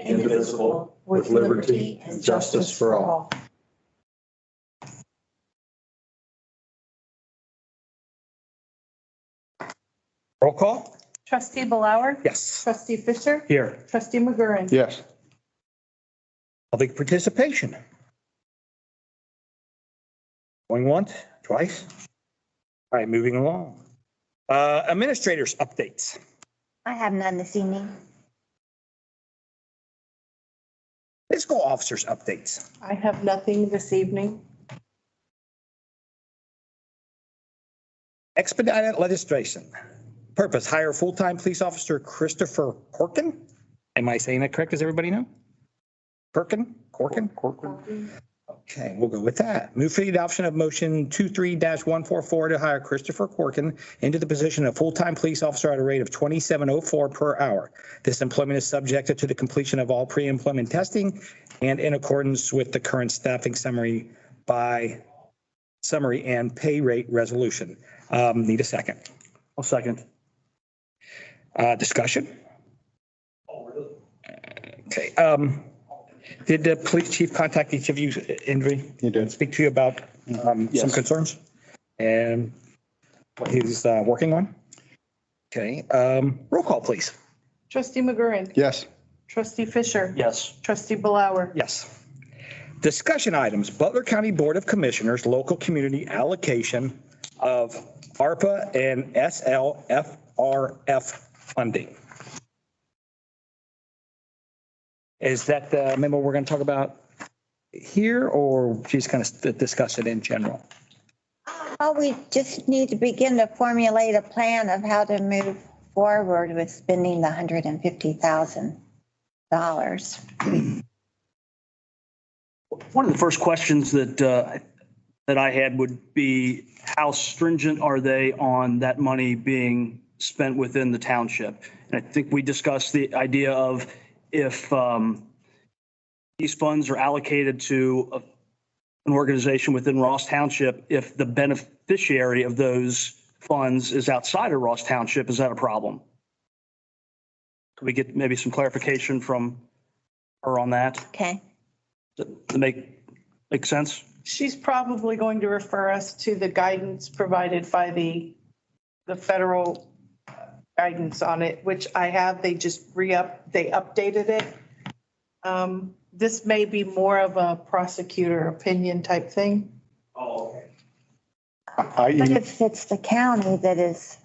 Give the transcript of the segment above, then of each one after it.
indivisible, with liberty and justice for all. Roll call? Trustee Blower? Yes. Trustee Fisher? Here. Trustee McGurran? Yes. Public participation. Going once, twice. All right, moving along. Administrators updates. I have none this evening. Fiscal officers updates. I have nothing this evening. Expedited legislation. Purpose, hire full-time police officer Christopher Corkin. Am I saying that correct? Does everybody know? Corkin? Okay, we'll go with that. Move for the adoption of motion 23-144 to hire Christopher Corkin into the position of full-time police officer at a rate of $27.04 per hour. This employment is subjected to the completion of all pre-employment testing and in accordance with the current staffing summary and pay rate resolution. Need a second. I'll second. Discussion? Okay. Did the police chief contact each of you, Indri? He did. Speak to you about some Yes. concerns and what he's working on? Okay. Roll call, please. Trustee McGurran? Yes. Trustee Fisher? Yes. Trustee Blower? Yes. Discussion items, Butler County Board of Commissioners, local community allocation of ARPA and SLFRF funding. Is that the memo we're going to talk about here, or just kind of discuss it in general? Well, we just need to begin to formulate a plan of how to move forward with spending the $150,000. One of the first questions that I had would be, how stringent are they on that money being spent within the township? And I think we discussed the idea of if these funds are allocated to an organization within Ross Township, if the beneficiary of those funds is outside of Ross Township, is that a problem? Could we get maybe some clarification from her on that? Okay. To make sense? She's probably going to refer us to the guidance provided by the federal guidance on it, which I have. They just they updated it. This may be more of a prosecutor opinion type thing. Oh, okay. But if it's the county that is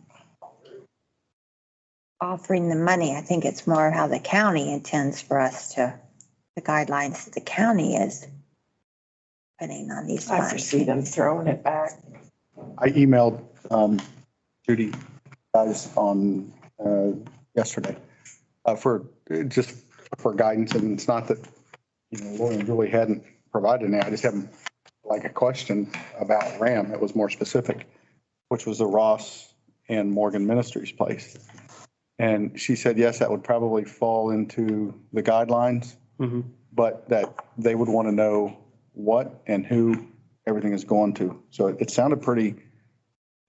offering the money, I think it's more how the county intends for us to, the guidelines that the county is putting on these I funds. foresee them throwing it back. I emailed Judy guys on yesterday for guidance, and it's not that, Lauren really hadn't provided any. I just haven't like a question about RAM. It was more specific, which was the Ross and Morgan Ministries place. And she said, yes, that would probably fall into the guidelines, but that they would want to know what and who everything is going to. So it sounded pretty,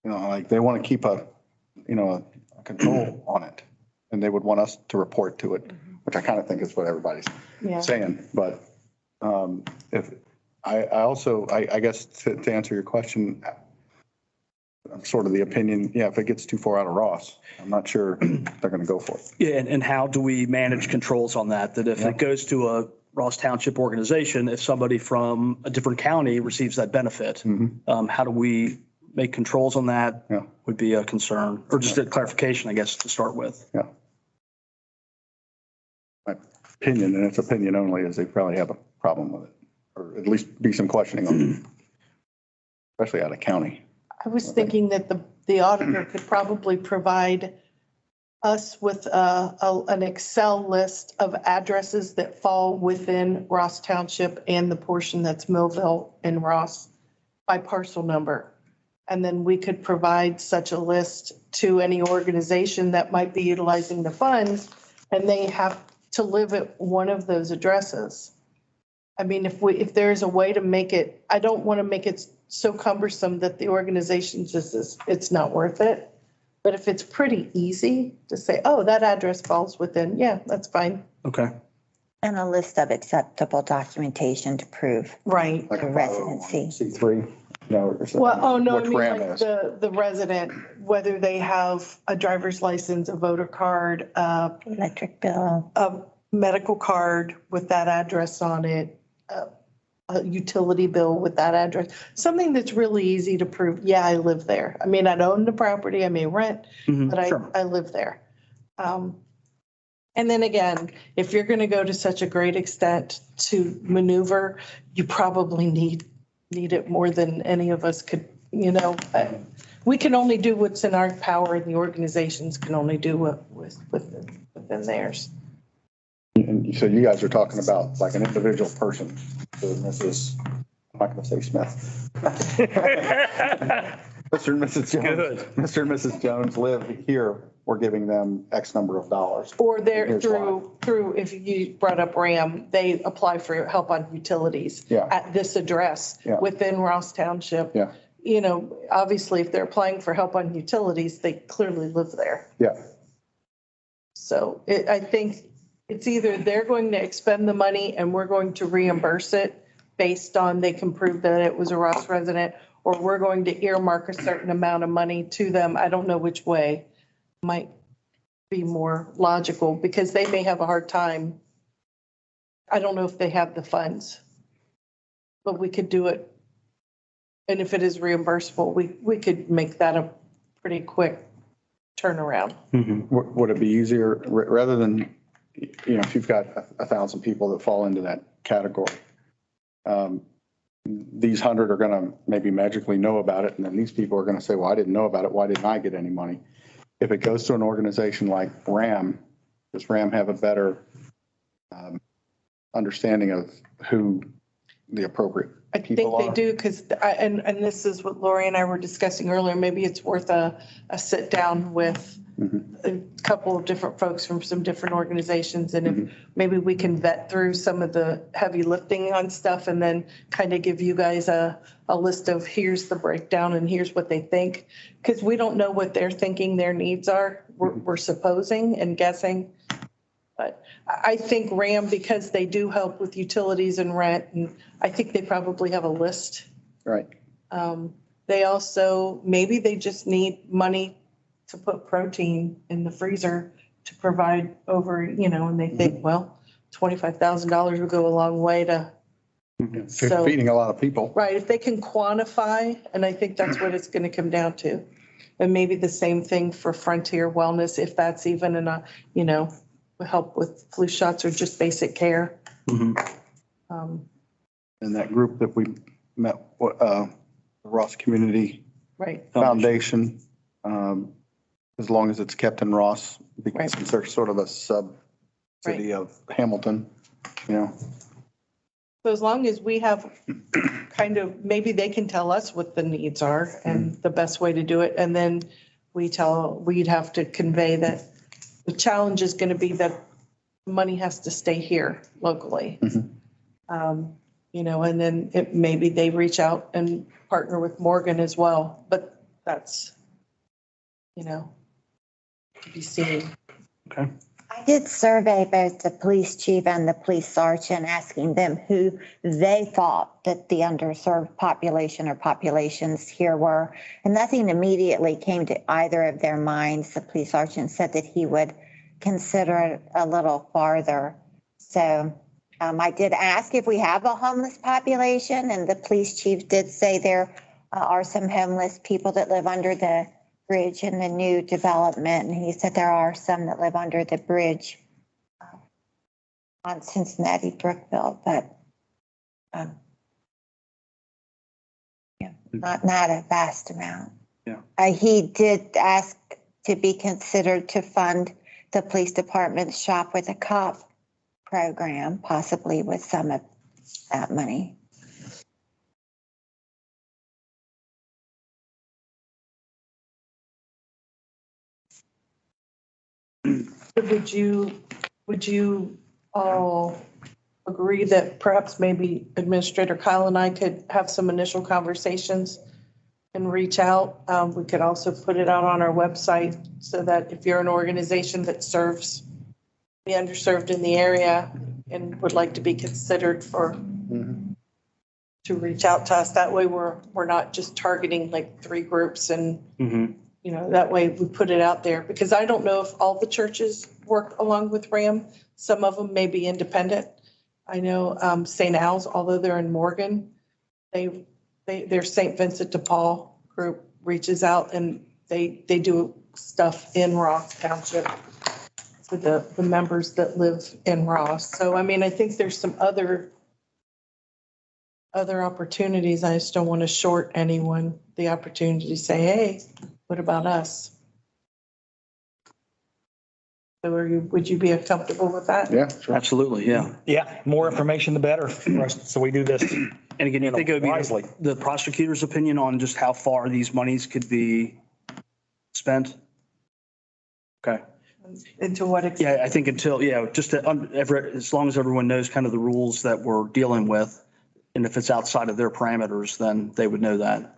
like they want to keep a control on it, and they would want us to report to it, which I kind of think is what everybody's saying. But if I also, I guess to answer your question, I'm sort of the opinion, if it gets too far out of Ross, I'm not sure they're going to go for it. Yeah, and how do we manage controls on that? That if it goes to a Ross Township organization, if somebody from a different county receives that benefit, how do we make controls on that? Would be a concern, or just a clarification, I guess, to start with. Yeah. My opinion, and it's opinion only, is they probably have a problem with it, or at least be some questioning on it, especially out of county. I was thinking that the auditor could probably provide us with an Excel list of addresses that fall within Ross Township and the portion that's Millville and Ross by parcel number. And then we could provide such a list to any organization that might be utilizing the funds, and they have to live at one of those addresses. I mean, if there's a way to make it, I don't want to make it so cumbersome that the organization it's not worth it. But if it's pretty easy to say, oh, that address falls within, that's fine. Okay. And a list of acceptable documentation to prove Right. Like a the residency. C3, or something. Well, oh, no, I Which mean, RAM like is. the resident, whether they have a driver's license, a voter card, Electric bill. a medical card with that address on it, a utility bill with that address, something that's really easy to prove, yeah, I live there. I mean, I don't own the property, I may rent, but Sure. I live there. And then again, if you're going to go to such a great extent to maneuver, you probably need it more than any of us could, we can only do what's in our power and the organizations can only do what within theirs. And so you guys are talking about like an individual person, so Mrs., I'm not going to say Smith. Mr. and Mrs. Jones. Good. Mr. and Mrs. Jones live here, we're giving them X number of dollars. Or they're Here's why. through, if you brought up RAM, they apply for help on utilities Yeah. at this address Yeah. within Ross Township. Yeah, Obviously, if they're applying for help on utilities, they clearly live there. yeah, So I think it's either they're going to expend the money and we're going to reimburse it based on they can prove that it was a Ross resident, or we're going to earmark a certain amount of money to them. I don't know which way might be more logical because they may have a hard time. I don't know if they have the funds, but we could do it. And if it is reimbursable, we could make that a pretty quick turnaround. Would it be easier, rather than, if you've got 1,000 people that fall into that category, these 100 are going to maybe magically know about it, and then these people are going to say, well, I didn't know about it, why didn't I get any money? If it goes to an organization like RAM, does RAM have a better understanding of who the appropriate I think people they are? do, because, and this is what Lori and I were discussing earlier, maybe it's worth a sit down with a couple of different folks from some different organizations, and if maybe we can vet through some of the heavy lifting on stuff and then kind of give you guys a list of here's the breakdown and here's what they think, because we don't know what they're thinking their needs are. We're supposing and guessing. But I think RAM, because they do help with utilities and rent, and I think they probably have a list. Right. They also, maybe they just need money to put protein in the freezer to provide over, and they think, well, $25,000 would go a long way to, So- Feeding a lot of people. right, if they can quantify, and I think that's what it's going to come down to. And maybe the same thing for Frontier Wellness, if that's even help with flu shots or just basic care. And that group that we met, the Ross Community Right, Foundation, as long as it's kept in Ross, because Right. they're sort of a sub-city of Hamilton, so as long as we have maybe they can tell us what the needs are and the best way to do it, and then we'd have to convey that the challenge is going to be that money has to stay here locally. And then maybe they reach out and partner with Morgan as well, but that's, to be seen. Okay. I did survey both the police chief and the police sergeant, asking them who they thought that the underserved population or populations here were, and nothing immediately came to either of their minds. The police sergeant said that he would consider it a little farther. So I did ask if we have a homeless population, and the police chief did say there are some homeless people that live under the bridge in the new development. And he said there are some that live under the bridge on Cincinnati Brookville, but not a vast amount. Yeah. He did ask to be considered to fund the police department's Shop with a Cop program, possibly with some of that money. Would you all agree that perhaps maybe Administrator Kyle and I could have some initial conversations and reach out? We could also put it out on our website so that if you're an organization that serves the underserved in the area, and would like to be considered for, to reach out to us. That way we're not just targeting like 3 groups and, you know, that way we put it out there. Because I don't know if all the churches work along with RAM. Some of them may be independent. I know St. Al's, although they're in Morgan, their St. Vincent de Paul group reaches out and they do stuff in Ross Township for the members that live in Ross. So, I mean, I think there's some other opportunities. I just don't want to short anyone the opportunity to say, hey, what about us? So would you be comfortable with that? Yeah, sure. Absolutely, yeah. Yeah, more information, the better for us. So we do this. And again, you think it would be wisely. the prosecutor's opinion on just how far these monies could be spent? Okay. And to what extent? Yeah, I think until, just as long as everyone knows kind of the rules that we're dealing with, and if it's outside of their parameters, then they would know that.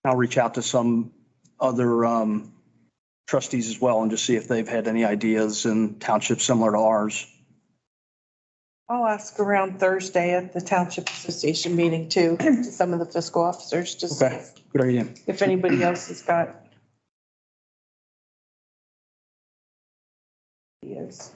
I'll reach out to some other trustees as well and just see if they've had any ideas in townships similar to ours. I'll ask around Thursday at the Township Association meeting too, to some of the fiscal officers, just Okay, good idea. if anybody else has got ideas.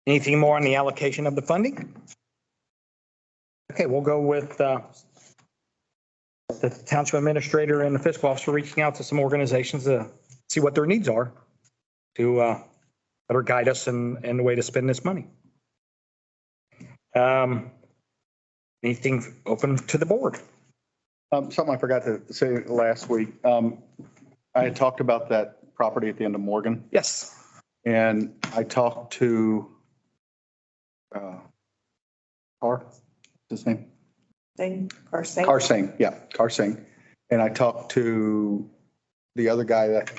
Anything more on the allocation of the funding? Okay, we'll go with the township administrator and the fiscal officer reaching out to some organizations to see what their needs are to better guide us in the way to spend this money. Anything open to the board? Something I forgot to say last week. I had talked about that property at the end of Morgan, Yes. and I talked to what's his name? Car Singh. And I talked to the other guy that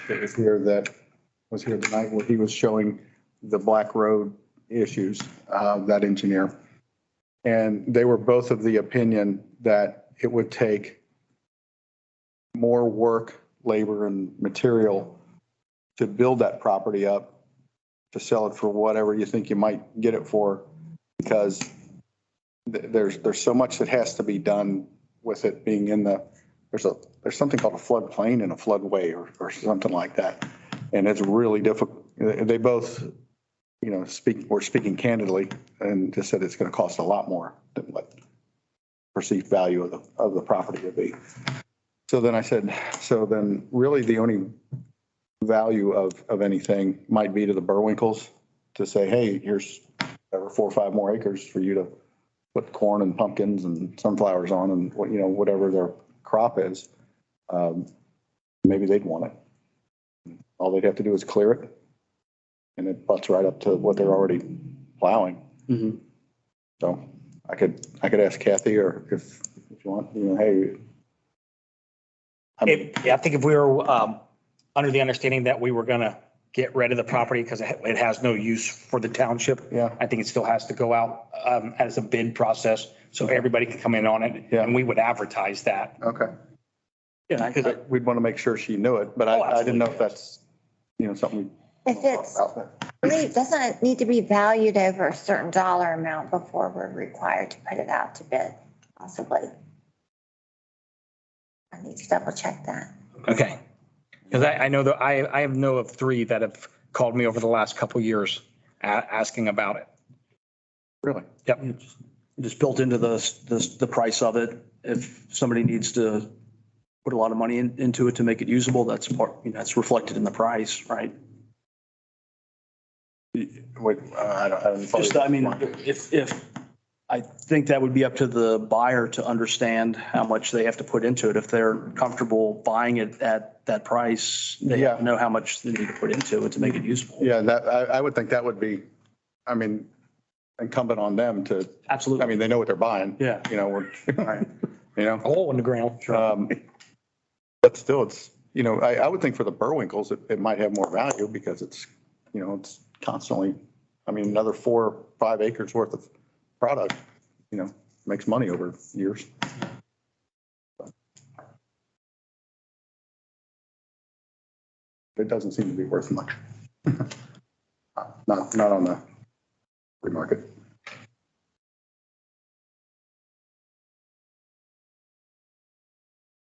was here tonight, where he was showing the Black Road issues, that engineer. And they were both of the opinion that it would take more work, labor, and material to build that property up, to sell it for whatever you think you might get it for, because there's so much that has to be done with it being in there's something called a floodplain and a floodway or something like that. And it's really difficult. They both, were speaking candidly and just said it's going to cost a lot more than what perceived value of the property would be. So then I said, really the only value of anything might be to the Burwinkles to say, hey, here's 4 or 5 more acres for you to put corn and pumpkins and sunflowers on, and whatever their crop is. Maybe they'd want it. All they'd have to do is clear it, and it butts right up to what they're already plowing. Mm-hmm. So I could ask Kathy, or if you want, hey. I think if we were under the understanding that we were going to get rid of the property because it has no use for the township. Yeah. I think it still has to go out as a bid process so everybody can come in on it. Yeah. And we would advertise that. Okay. Yeah, because We'd want to make sure she knew it, but I didn't know if that's, something. If it's, doesn't it need to be valued over a certain dollar amount before we're required to put it out to bid, possibly? I need to double check that. Okay. Because I know that I know of 3 that have called me over the last couple of years asking about it. Really? Yep. just built into the price of it. If somebody needs to put a lot of money into it to make it usable, that's that's reflected in the price, right? Wait, I don't. Just, if I think that would be up to the buyer to understand how much they have to put into it. If they're comfortable buying it at that price, they have to know how much they need to put into it to make it usable. Yeah, I would think that would be, incumbent on them to. Absolutely. They know what they're buying. Yeah. We're, A hole in the ground. But still, it's, I would think for the Burwinkles, it might have more value because it's, it's constantly I mean, another 4 or 5 acres worth of product, makes money over years. It doesn't seem to be worth much. Not on the free market.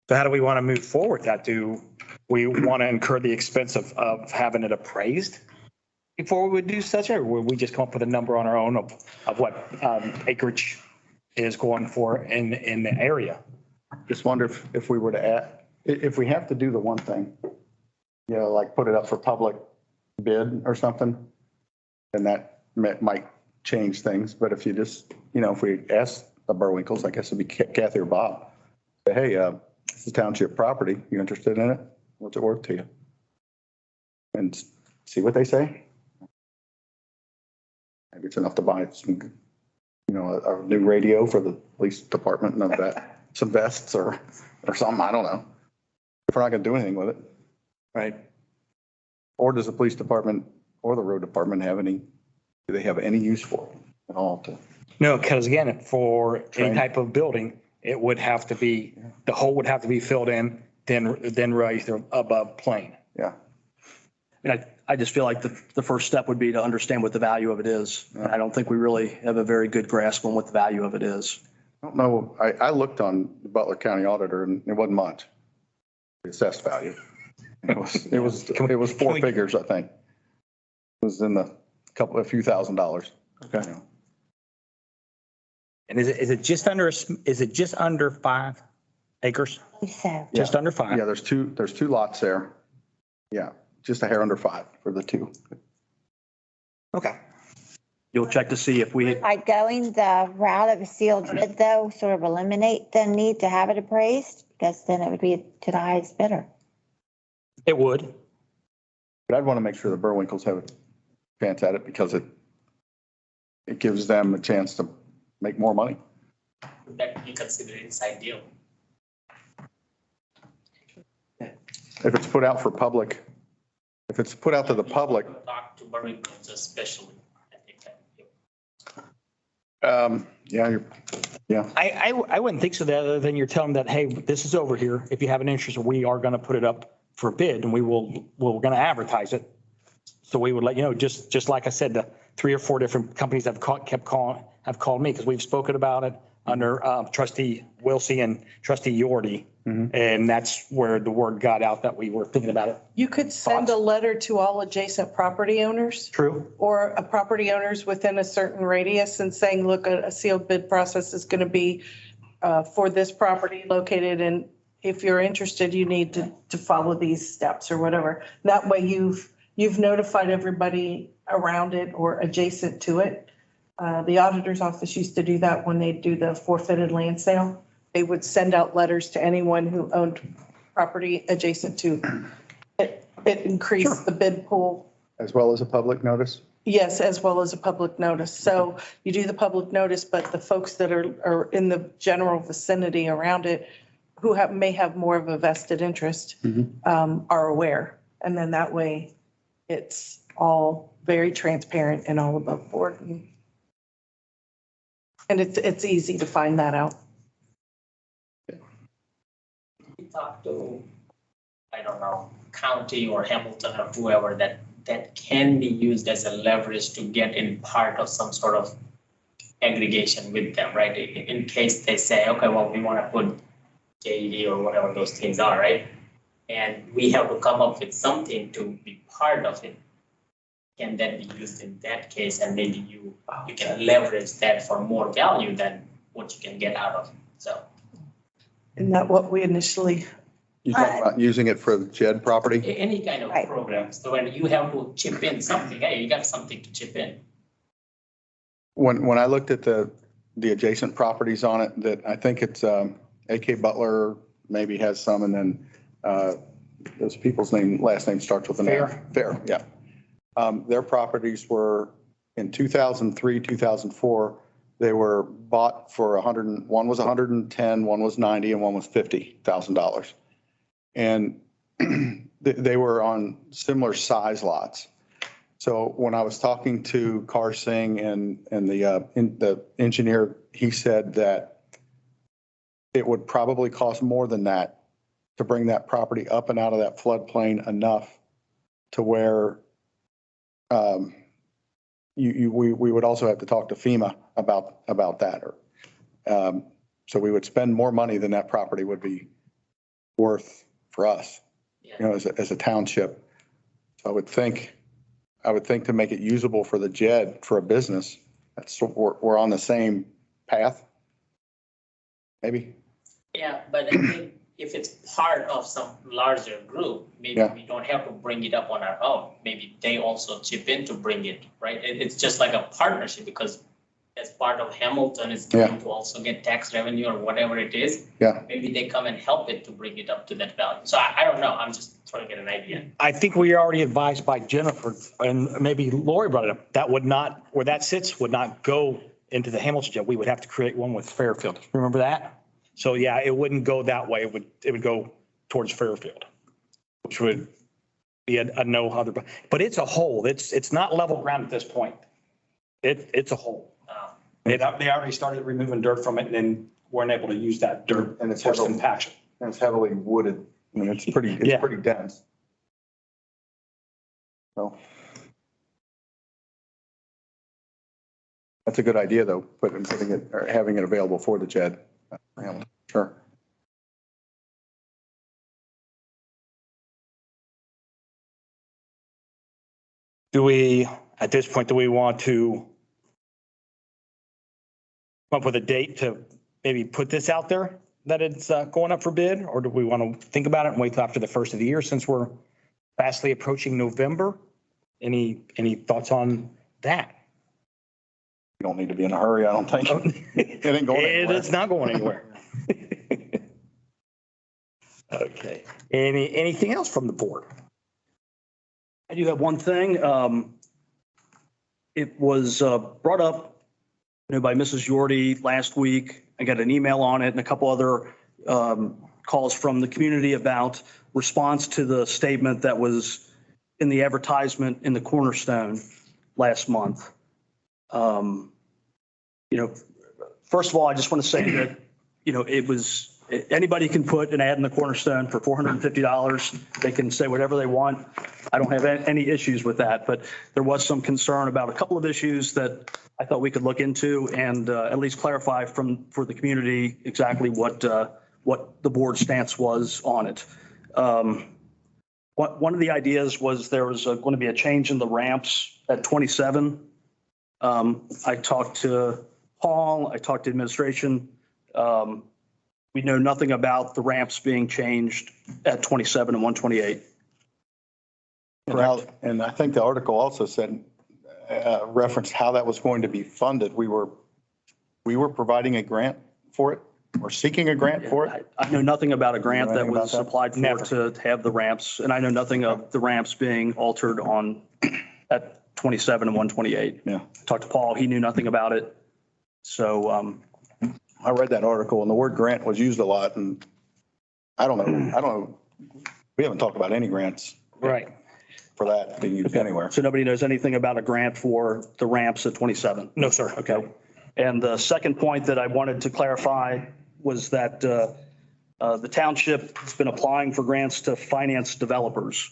So how do we want to move forward that? Do we want to incur the expense of having it appraised before we would do such, or would we just come up with a number on our own of what acreage is going for in the area? Just wonder if we were to add, if we have to do the one thing, like put it up for public bid or something, then that might change things. But if you just, if we ask the Burwinkles, I guess it'd be Kathy or Bob, say, hey, this is township property. You interested in it? What's it worth to you? And see what they say. Maybe it's enough to buy some, a new radio for the police department and of that, some vests or something. I don't know. If we're not going to do anything with it. Right. Or does the police department or the road department do they have any use for it at all? No, because again, for any type of building, it would have to be, the hole would have to be filled in, then raised above plane. Yeah. And I just feel like the first step would be to understand what the value of it is. And I don't think we really have a very good grasp on what the value of it is. I don't know. I looked on the Butler County Auditor and it wasn't much. The assessed value. It was 4 figures, I think. It was in a few $1,000s. Okay. And is it just under 5 acres? So, Just under 5? Yeah, there's two lots there. Yeah, just a hair under 5 for the 2. Okay. You'll check to see if we, by going the route of a sealed bid though, sort of eliminate the need to have it appraised, because then it would be to the highest bidder. It would. But I'd want to make sure the Burwinkles have a chance at it because it gives them a chance to make more money. Would that be considered inside deal? If it's put out for public, if it's put out to the public, Talk to Burlington especially. I think that. I wouldn't think so, that other than you're telling them that, hey, this is over here. If you have an interest, we are going to put it up for bid and we're going to advertise it. So we would let you know, just like I said, the 3 or 4 different companies have called me because we've spoken about it under Trustee Wilsey and Trustee Yordy. And that's where the word got out that we were thinking about it. You could send a letter to all adjacent property owners. True. Or a property owners within a certain radius and saying, look, a sealed bid process is going to be for this property located in, if you're interested, you need to follow these steps or whatever. That way you've notified everybody around it or adjacent to it. The auditor's office used to do that when they do the forfeited land sale. They would send out letters to anyone who owned property adjacent to it. It increased the bid pool. as well as a public notice. Yes, as well as a public notice. So you do the public notice, but the folks that are in the general vicinity around it who may have more of a vested interest are aware. And then that way it's all very transparent and all above board. And it's easy to find that out. We talk to, I don't know, county or Hamilton or whoever that can be used as a leverage to get in part of some sort of aggregation with them, right? In case they say, okay, well, we want to put JED or whatever those things are, right? And we have to come up with something to be part of it. Can that be used in that case? And maybe you can leverage that for more value than what you can get out of it. So. Isn't that what we initially? You talking about using it for the JED property? Any kind of Right. program. So when you have to chip in something, hey, you got something to chip in. When I looked at the adjacent properties on it, that I think it's AK Butler maybe has some, and then those people's last name starts with an F. Fair, yeah. Their properties were in 2003, 2004, they were bought for one was 110, one was 90, and one was $50,000. And they were on similar size lots. So when I was talking to Kar Singh and the engineer, he said that it would probably cost more than that to bring that property up and out of that floodplain enough to where we would also have to talk to FEMA about that. So we would spend more money than that property would be worth for us, as a township. So I would think to make it usable for the JED for a business, we're on the same path. Maybe. Yeah, but I think if it's part of some larger group, maybe Yeah. we don't have to bring it up on our own. Maybe they also chip in to bring it, right? It's just like a partnership because as part of Hamilton is going to also get tax revenue or whatever it is. Yeah. Maybe they come and help it to bring it up to that value. So I don't know. I'm just trying to get an idea. I think we already advised by Jennifer, and maybe Lori brought it up, that would not, where that sits, would not go into the Hamilton jail. We would have to create one with Fairfield. Remember that? So yeah, it wouldn't go that way. It would go towards Fairfield, which would be a no other, but it's a hole. It's not level ground at this point. It's a hole. They already started removing dirt from it and then weren't able to use that dirt And it's for heavily- compaction. And it's heavily wooded. I mean, it's pretty dense. So. That's a good idea though, putting it or having it available for the JED. Sure. At this point, do we want to come up with a date to maybe put this out there that it's going up for bid? Or do we want to think about it and wait till after the first of the year since we're fastly approaching November? Any thoughts on that? You don't need to be in a hurry, I don't think. It ain't going anywhere. It's not going anywhere. Okay. Anything else from the board? I do have one thing. It was brought up, by Mrs. Yordi last week. I got an email on it and a couple other calls from the community about response to the statement that was in the advertisement in the Cornerstone last month. First of all, I just want to say that, it was, anybody can put an ad in the Cornerstone for $450. They can say whatever they want. I don't have any issues with that, but there was some concern about a couple of issues that I thought we could look into and at least clarify for the community exactly what the board stance was on it. One of the ideas was there was going to be a change in the ramps at 27. I talked to Paul, I talked to administration. We know nothing about the ramps being changed at 27 and 128. Correct. And I think the article also said, referenced how that was going to be funded. We were providing a grant for it. We're seeking a grant for it. I know nothing about a grant that Anything about was that? applied for to have the ramps, and I know nothing of the ramps being altered at 27 and 128. Yeah. Talked to Paul, he knew nothing about it. So, I read that article and the word grant was used a lot and I don't know. We haven't talked about any grants Right. for that being used anywhere. so nobody knows anything about a grant for the ramps at 27? No, sir. Okay. And the second point that I wanted to clarify was that the township has been applying for grants to finance developers.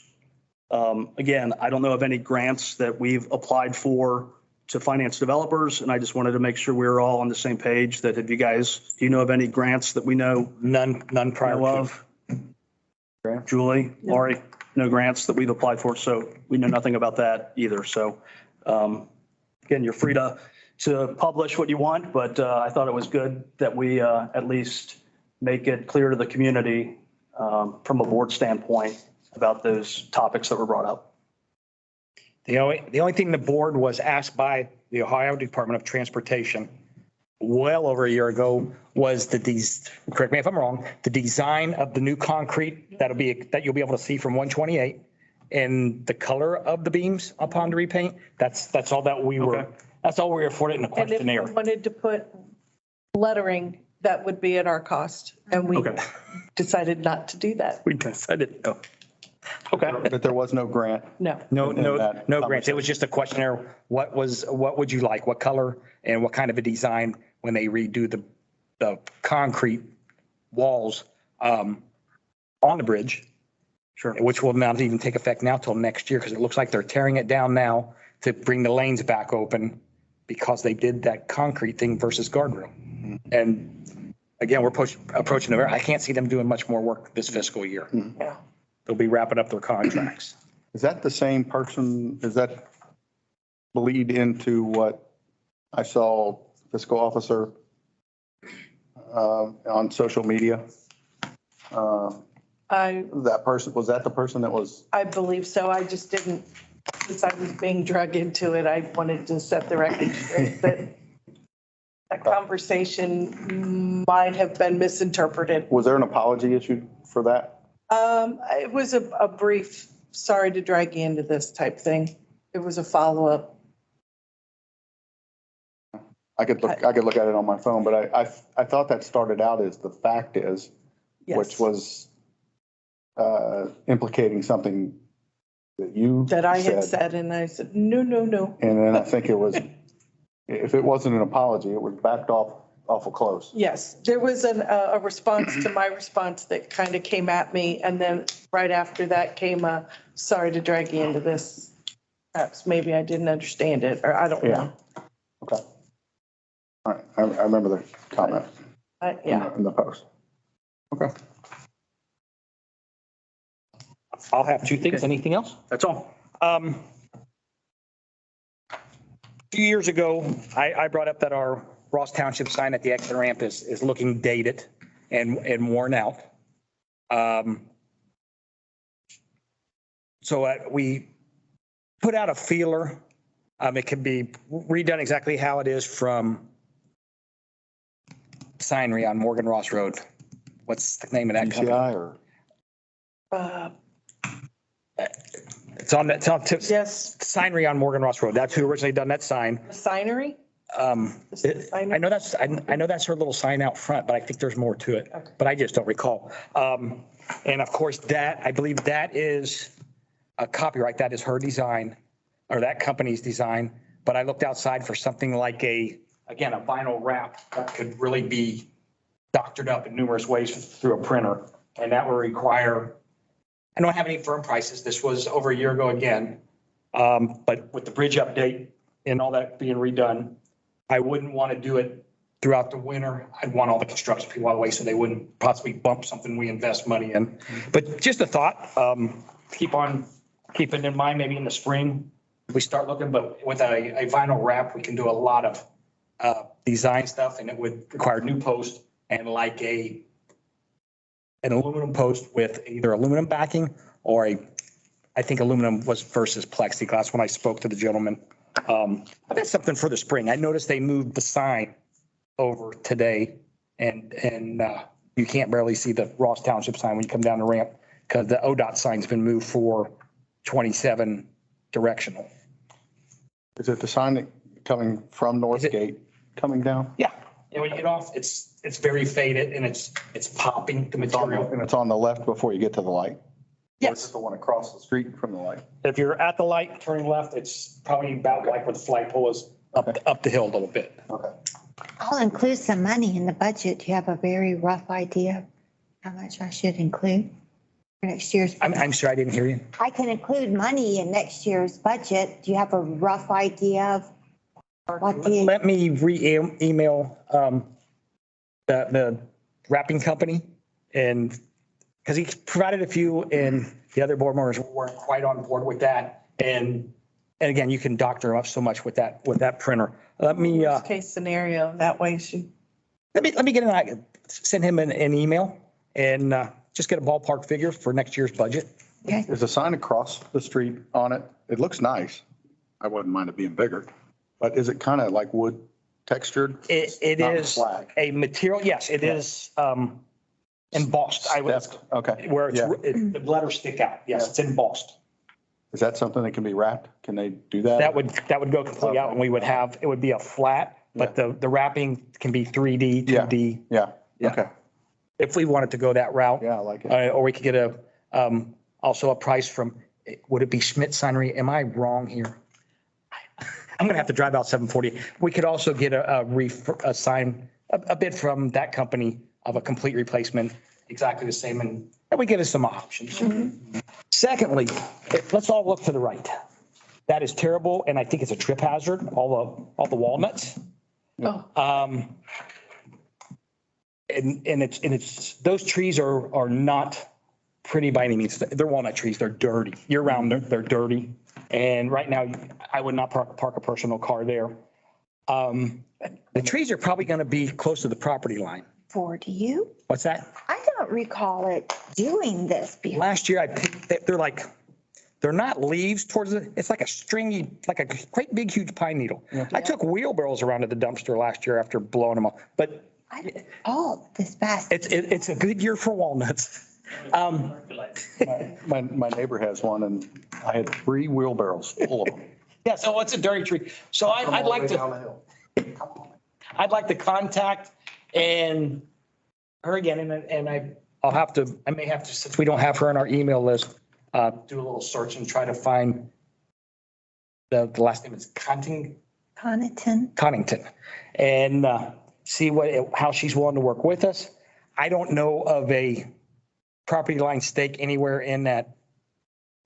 Again, I don't know of any grants that we've applied for to finance developers, and I just wanted to make sure we were all on the same page. That if you guys, do you know of any grants that we know None prior know to. of? Julie, Laurie, no grants that we've applied for, so we know nothing about that either. So again, you're free to publish what you want, but I thought it was good that we at least make it clear to the community from a board standpoint about those topics that were brought up. The only thing the board was asked by the Ohio Department of Transportation well over a year ago was correct me if I'm wrong, the design of the new concrete that you'll be able to see from 128 and the color of the beams upon the repaint. That's all that we were. Okay. That's all we were afforded in the And if questionnaire. we wanted to put lettering, that would be at our cost. And we Okay. decided not to do that. We decided no. Okay. That there was no grant. No. No, in no, that no grants. It was just a questionnaire. What would you like? What color and what kind of a design when they redo the concrete walls on the bridge? Sure. Which will not even take effect now till next year because it looks like they're tearing it down now to bring the lanes back open because they did that concrete thing versus guardrail. And again, we're approaching November. I can't see them doing much more work this fiscal year. Yeah. They'll be wrapping up their contracts. Is that the same person? Is that bleed into what I saw fiscal officer on social media? That person, was that the person that was? I believe so. I just didn't, since I was being drug into it, I wanted to set the record straight that that conversation might have been misinterpreted. Was there an apology issued for that? It was a brief, sorry to drag you into this type thing. It was a follow-up. I could look at it on my phone, but I thought that started out as the fact is, which Yes. was implicating something that you That I had said, and I said, no. And then I think it was, if it wasn't an apology, it was backed off awful close. Yes, there was a response to my response that kind of came at me. And then right after that came a, sorry to drag you into this. Perhaps maybe I didn't understand it, or I don't know. Okay. All right, I remember the comment Yeah. in the post. Okay. I'll have two things. Anything else? That's all. A few years ago, I brought up that our Ross Township sign at the exit ramp is looking dated and worn out. So we put out a feeler. It can be redone exactly how it is from Signery on Morgan Ross Road. What's the name of that company? GCI or? It's on that, Yes, Signery on Morgan Ross Road. That's who originally done that sign. the signery? I know that's her little sign out front, but I think there's more to it, but I just don't recall. And of course that, I believe that is a copyright. That is her design or that company's design. But I looked outside for something like again, a vinyl wrap that could really be doctored up in numerous ways through a printer. And that will require, I don't have any firm prices. This was over a year ago again. But with the bridge update and all that being redone, I wouldn't want to do it throughout the winter. I'd want all the construction people out of the way so they wouldn't possibly bump something we invest money in. But just a thought, keep on keeping in mind, maybe in the spring, we start looking, but with a vinyl wrap, we can do a lot of design stuff and it would require new post and like an aluminum post with either aluminum backing or I think aluminum was versus plexiglass when I spoke to the gentleman. But that's something for the spring. I noticed they moved the sign over today and you can't barely see the Ross Township sign when you come down the ramp because the ODOT sign's been moved for 27 directional. Is it the sign coming from Northgate coming down? Yeah. And when you get off, it's very faded and it's popping the material. And it's on the left before you get to the light? Or is Yes. it the one across the street from the light? If you're at the light, turning left, it's probably about like where the flagpole is up the hill a little bit. Okay. I'll include some money in the budget. Do you have a very rough idea how much I should include for next year's? I'm sure I didn't hear you. I can include money in next year's budget. Do you have a rough idea of what the, Let me email the wrapping company and because he provided a few and the other board members weren't quite on board with that. And again, you can doctor up so much with that printer. Let me Worst case scenario, that way she, let me send him an email and just get a ballpark figure for next year's budget. okay, There's a sign across the street on it. It looks nice. I wouldn't mind it being bigger. But is it kind of like wood textured? It Not is flag. a material, yes, it is embossed. I would, Stepped. Okay. where Yeah. the letters stick out. Yes, it's embossed. Is that something that can be wrapped? Can they do that? That would go completely out and we would have, it would be a flat, but the wrapping can be 3D, Yeah. 2D. Yeah. Yeah. Okay. If we wanted to go that route. Yeah, I like it. Or we could get a Also a price from, would it be Schmidt Signery? Am I wrong here? I'm gonna have to drive out 740. We could also get a bid from that company of a complete replacement, exactly the same, and that would give us some options. Secondly, let's all look to the right. That is terrible, and I think it's a trip hazard, all the walnuts. Oh, And it's, those trees are not pretty by any means. They're walnut trees. They're dirty. Year round, they're dirty. And right now, I would not park a personal car there. The trees are probably going to be close to the property line. Do you? What's that? I don't recall it doing this before. Last year I picked, they're not leaves towards it. It's like a stringy, like a great big huge pine needle. I took wheelbarrows around to the dumpster last year after blowing them off, but This past. it's a good year for walnuts. My neighbor has one and I had 3 wheelbarrows full of them. Yeah, so it's a dirty tree. So I'd like to contact and her again, and I may have to, since we don't have her on our email list, do a little search and try to find the last name is Connington, and see how she's willing to work with us. I don't know of a property line stake anywhere in that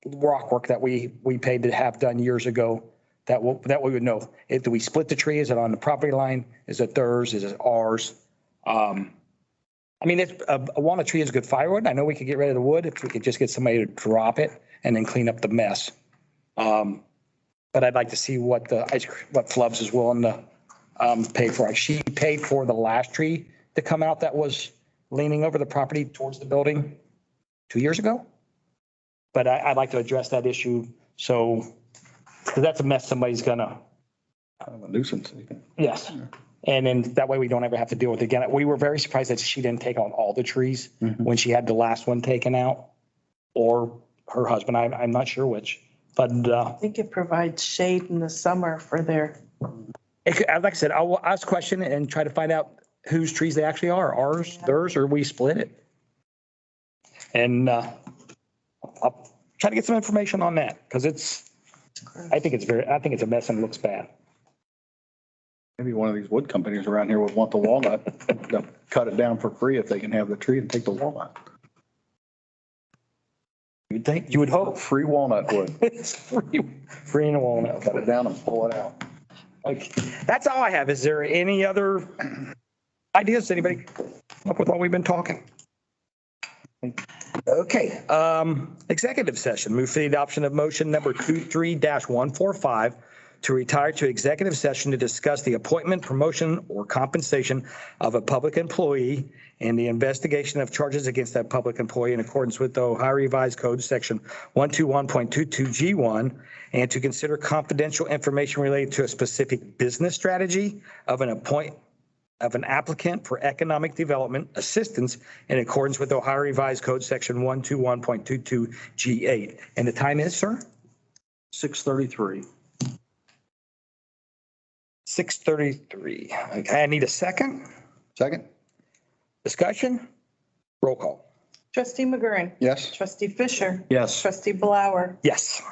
rock work that we paid to have done years ago that we would know. Do we split the tree? Is it on the property line? Is it theirs? Is it ours? I mean, it's a walnut tree is good firewood. I know we could get rid of the wood if we could just get somebody to drop it and then clean up the mess. But I'd like to see what Flubs is willing to pay for. She paid for the last tree to come out that was leaning over the property towards the building 2 years ago. But I'd like to address that issue. So, because that's a mess somebody's gonna. Kind of a nuisance. Yes. And then that way we don't ever have to deal with it again. We were very surprised that she didn't take on all the trees when she had the last one taken out, or her husband. I'm not sure which, but I think it provides shade in the summer for their. like I said, I'll ask a question and try to find out whose trees they actually are, ours, theirs, or we split it. And I'll try to get some information on that because I think it's a mess and looks bad. Maybe one of these wood companies around here would want the walnut. They'll cut it down for free if they can have the tree and take the walnut. You'd think, you would hope. Free walnut wood. It's free in a walnut. Cut it down and pull it out. Okay. That's all I have. Is there any other ideas? Anybody come up with what we've been talking? Okay, executive session. Move for the adoption of motion number 23-145 to retire to executive session to discuss the appointment, promotion, or compensation of a public employee and the investigation of charges against that public employee in accordance with the Ohio Revised Code, section 121.22G1, and to consider confidential information related to a specific business strategy of an applicant for economic development assistance in accordance with Ohio Revised Code, section 121.22G8. And the time is, sir? 6:33. 6:33. Okay, I need a second. Second? Discussion? Roll call. Trustee McGurran. Yes. Trustee Fisher. Yes. Trustee Blower. Yes.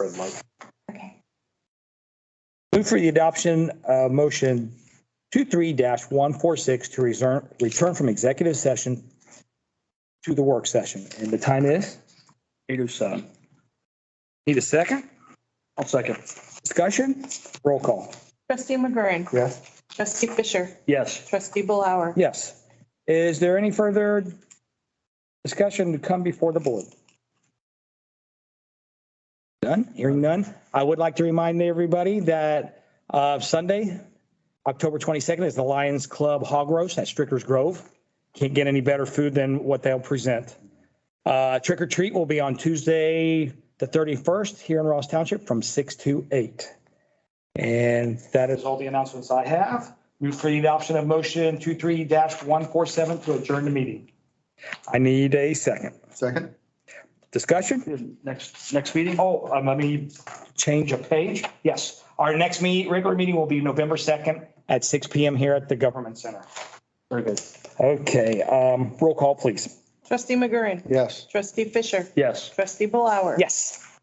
Okay. Move for the adoption of motion 23-146 to return from executive session to the work session. And the time is? 8:07. Need a second? I'll second. Discussion? Roll call. Trustee McGurran. Yes. Trustee Fisher. Yes. Trustee Blower. Yes. Is there any further discussion to come before the board? None? Hearing none. I would like to remind everybody that Sunday, October 22nd is the Lions Club Hog Roast at Stricker's Grove. Can't get any better food than what they'll present. Trick or treat will be on Tuesday, the 31st here in Ross Township from 6 to 8. And that is all the announcements I have. Move for the adoption of motion 23-147 to adjourn the meeting. I need a second. Second? Discussion? Next meeting? Oh, let me change a page. Yes, our next regular meeting will be November 2nd at 6 PM here at the Government Center. Very good. Okay, roll call, please. Trustee McGurran. Yes. Trustee Fisher. Yes. Trustee Blower. Yes.